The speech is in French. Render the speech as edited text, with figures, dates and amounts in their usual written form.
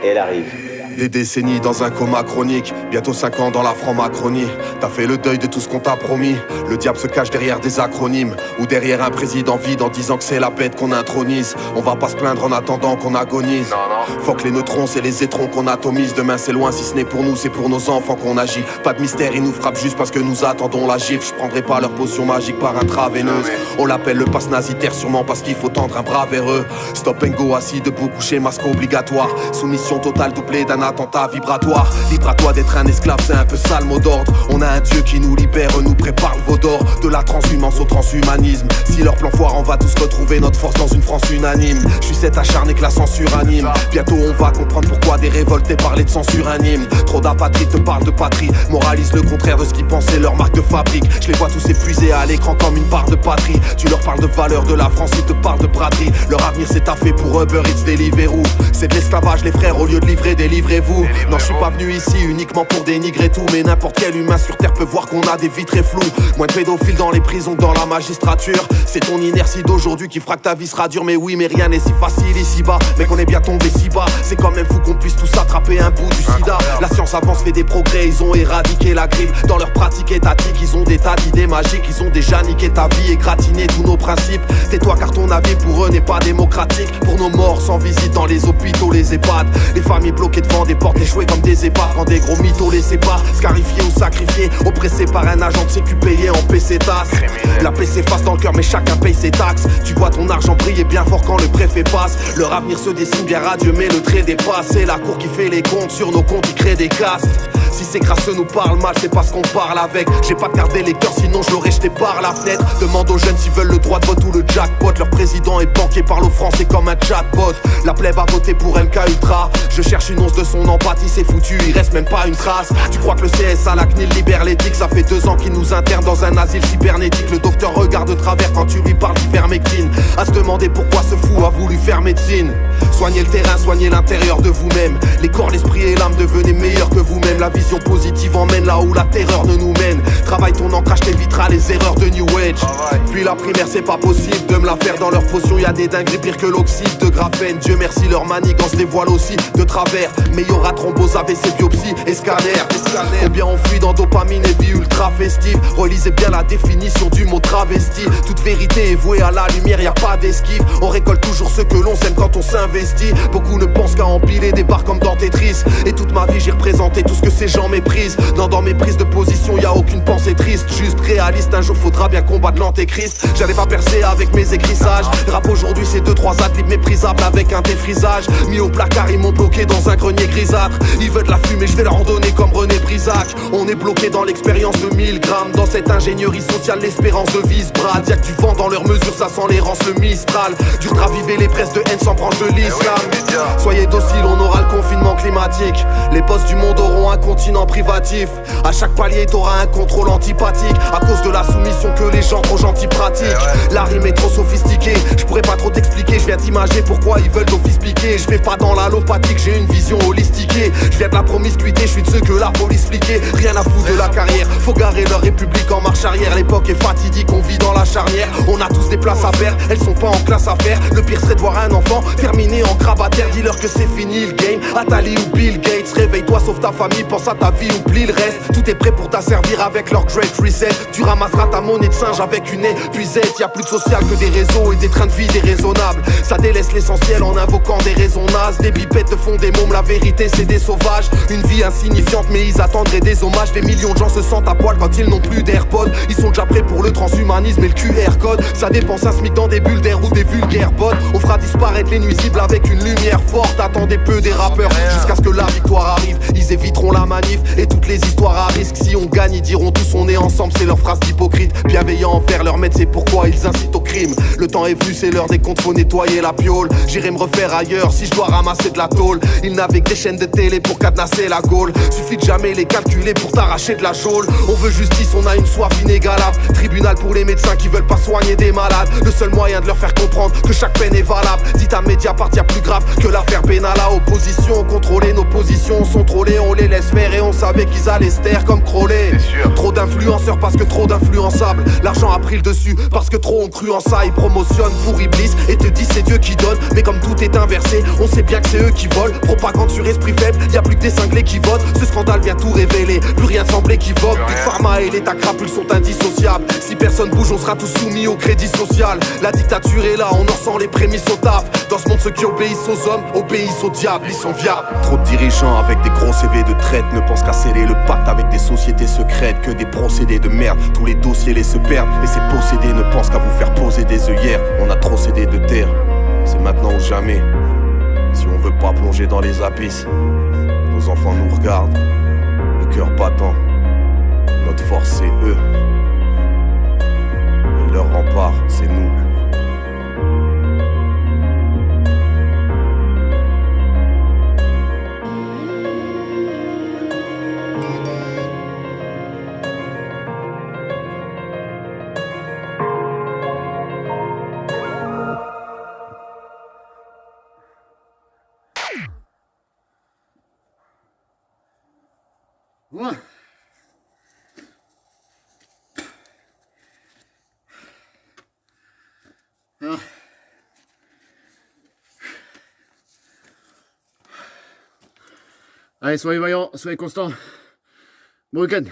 Et elle arrive. Des décennies dans un coma chronique, bientôt 5 ans dans la franc-macronie. T'as fait le deuil de tout ce qu'on t'a promis. Le diable se cache derrière des acronymes ou derrière un président vide en disant que c'est la bête qu'on intronise. On va pas se plaindre en attendant qu'on agonise. Faut que les neutrons, c'est les étrons qu'on atomise. Demain c'est loin, si ce n'est pour nous, c'est pour nos enfants qu'on agit. Pas de mystère, ils nous frappent juste parce que nous attendons la gifle. Je prendrai pas leur potion magique par intraveineuse. On l'appelle le pass nasitaire sûrement parce qu'il faut tendre un bras vers eux. Stop and go, assis, debout, couché, masque obligatoire. Soumission totale doublée d'un attentat vibratoire. Libre à toi d'être un esclave, c'est un peu ça le mot d'ordre. On a un Dieu qui nous libère, nous prépare le veau d'or. De la transhumance au transhumanisme. Si leur plan foire, on va tous retrouver notre force dans une France unanime. Je suis cet acharné que la censure anime. Bientôt on va comprendre pourquoi des révoltés parlaient de censure anime. Trop d'apatrides te parlent de patrie, moralisent le contraire de ce qu'ils pensaient leur marque de fabrique. Je les vois tous épuisés à l'écran comme une part de patrie. Tu leur parles de valeur de la France, ils te parlent de braderie. Leur avenir c'est taffé pour Uber Eats, Deliveroo. C'est de l'esclavage les frères, au lieu de livrer, délivrez-vous. Non, je suis pas venu ici uniquement pour dénigrer tout, mais n'importe quel humain sur terre peut voir qu'on a des vies très floues. Moins de pédophiles dans les prisons que dans la magistrature. C'est ton inertie d'aujourd'hui qui fera que ta vie sera dure. Mais oui, mais rien n'est si facile ici-bas. Mais qu'on est bien tombé si bas. C'est quand même fou qu'on puisse tous attraper un bout du sida. La science avance, fait des progrès, ils ont éradiqué la grippe. Dans leur pratique étatique, ils ont des tas d'idées magiques. Ils ont déjà niqué ta vie et gratiné tous nos principes. Tais-toi car ton avis pour eux n'est pas démocratique. Pour nos morts sans visite dans les hôpitaux, les EHPAD. Les familles bloquées devant des portes, échouées comme des épaves. Quand des gros mythos les séparent, scarifiés ou sacrifiés, oppressés par un agent de sécu payé en PC tasse. La paix s'efface dans le cœur mais chacun paye ses taxes. Tu vois ton argent briller bien fort quand le préfet passe. Leur avenir se dessine bien radieux mais le trait dépasse. C'est la cour qui fait les comptes, sur nos comptes ils créent des castes. Si ces crasseux nous parlent mal, c'est parce qu'on parle avec. J'ai pas de carte d'électeur, sinon je l'aurais jeté par la fenêtre. Demande aux jeunes s'ils veulent le droit de vote ou le jackpot. Leur président est banquier, parle aux Français comme un chatbot. La plèbe a voté pour MK Ultra. Je cherche une once de son empathie, c'est foutu, il reste même pas une trace. Tu crois que le CSA, la CNIL libère l'éthique? Ça fait 2 ans qu'il nous interne dans un asile cybernétique. Le docteur regarde de travers quand tu lui parles d'ivermectine. À se demander pourquoi ce fou a voulu faire médecine. Soignez le terrain, soignez l'intérieur de vous-même. Les corps, l'esprit et l'âme, devenez meilleurs que vous-même. La vision positive emmène là où la terreur ne nous mène. Travaille ton ancrage, t'éviteras les erreurs de New Age. Puis la primaire, c'est pas possible de me la faire dans leur potion. Y'a des dingueries pires que l'oxyde de graphène. Dieu merci, leur manigance dévoile aussi de travers. Mais y'aura thrombose, AVC, biopsie et scanner. Combien on fuit dans dopamine et vie ultra festive. Relisez bien la définition du mot travesti. Toute vérité est vouée à la lumière, y'a pas d'esquive. On récolte toujours ce que l'on sème quand on s'investit. Beaucoup ne pensent qu'à empiler des barres comme dans Tetris. Et toute ma vie j'ai représenté tout ce que ces gens méprisent. Non, dans mes prises de position y'a aucune pensée triste. Juste réaliste, un jour faudra bien combattre l'antéchrist. J'allais pas percer avec mes écrissages. Rap aujourd'hui c'est 2-3 adlibs méprisables avec un défrisage. Mis au placard ils m'ont bloqué dans un grenier grisâtre. Ils veulent de la fumée, je vais leur en donner comme René Brisac. On est bloqué dans l'expérience de 1000 grammes. Dans cette ingénierie sociale, l'espérance de vice-brad. Y'a que du vent dans leurs mesures, ça sent l'errance, le Mistral. Dur de raviver les presses de haine sans branche de l'islam. Soyez dociles, on aura le confinement climatique. Les boss du monde auront un continent privatif. À chaque palier t'auras un contrôle antipathique. À cause de la soumission que les gens trop gentils pratiquent. La rime est trop sophistiquée, je pourrais pas trop t'expliquer. Je viens t'imager pourquoi ils veulent d'office piquer. Je vais pas dans l'allopathique, j'ai une vision holistiquée. Je viens de la promiscuité, je suis de ceux que la police fliquait. Rien à foutre de la carrière, faut garer leur république en marche arrière. L'époque est fatidique, on vit dans la charnière. On a tous des places à perdre, elles sont pas en classe à faire. Le pire serait de voir un enfant terminé en grabataire. Dis-leur que c'est fini le game, Atali ou Bill Gates. Réveille-toi, sauve ta famille, pense à ta vie, oublie le reste. Tout est prêt pour t'asservir avec leur great reset. Tu ramasseras ta monnaie de singe avec une épuisette. Y'a plus de social que des réseaux et des trains de vie déraisonnables. Ça délaisse l'essentiel en invoquant des raisons nazes. Des bipettes font des mômes, la vérité c'est des sauvages. Une vie insignifiante mais ils attendraient des hommages. Des millions de gens se sentent à poil quand ils n'ont plus d'AirPods. Ils sont déjà prêts pour le transhumanisme et le QR code. Ça dépense un SMIC dans des bulles d'air ou des vulgaires bots. On fera disparaître les nuisibles avec une lumière forte. Attendez peu des rappeurs jusqu'à ce que la victoire arrive. Ils éviteront la manif et toutes les histoires à risque. Si on gagne ils diront tous on est ensemble, c'est leur phrase d'hypocrite. Bienveillant envers leur maître, c'est pourquoi ils incitent au crime. Le temps est venu, c'est l'heure des comptes, faut nettoyer la piole. J'irai me refaire ailleurs si je dois ramasser de la tôle. Ils n'avaient que des chaînes de télé pour cadenasser la Gaule. Suffit de jamais les calculer pour t'arracher de la geôle. On veut justice, on a une soif inégalable. Tribunal pour les médecins qui veulent pas soigner des malades. Le seul moyen de leur faire comprendre que chaque peine est valable. Dites à Mediapart sorte, y'a plus grave que l'affaire Benalla. Opposition, contrôler nos positions, sont trollés, on les laisse faire et on savait qu'ils allaient se taire comme Crowley. Trop d'influenceurs parce que trop d'influençables. L'argent a pris le dessus parce que trop ont cru en ça. Ils promotionnent pour Iblis et te disent c'est Dieu qui donne. Mais comme tout est inversé, on sait bien que c'est eux qui volent. Propagande sur esprit faible, y'a plus que des cinglés qui votent. Ce scandale vient tout révéler, plus rien semble équivoque. Big Pharma et l'État crapule sont indissociables. Si personne bouge, on sera tous soumis au crédit social. La dictature est là, on en ressent les prémices au taf. Dans ce monde, ceux qui obéissent aux hommes obéissent au diable, ils sont viables. Trop de dirigeants avec des gros CV de traite ne pensent qu'à sceller le pacte avec des sociétés secrètes. Que des procédés de merde, tous les dossiers les se perdent. Et ces possédés ne pensent qu'à vous faire poser des œillères. On a trop cédé de terre, c'est maintenant ou jamais. Si on veut pas plonger dans les abysses, nos enfants nous regardent, le cœur battant. Notre force c'est eux, et leur rempart c'est nous. Allez, soyez vaillants, soyez constants. Bon week-end.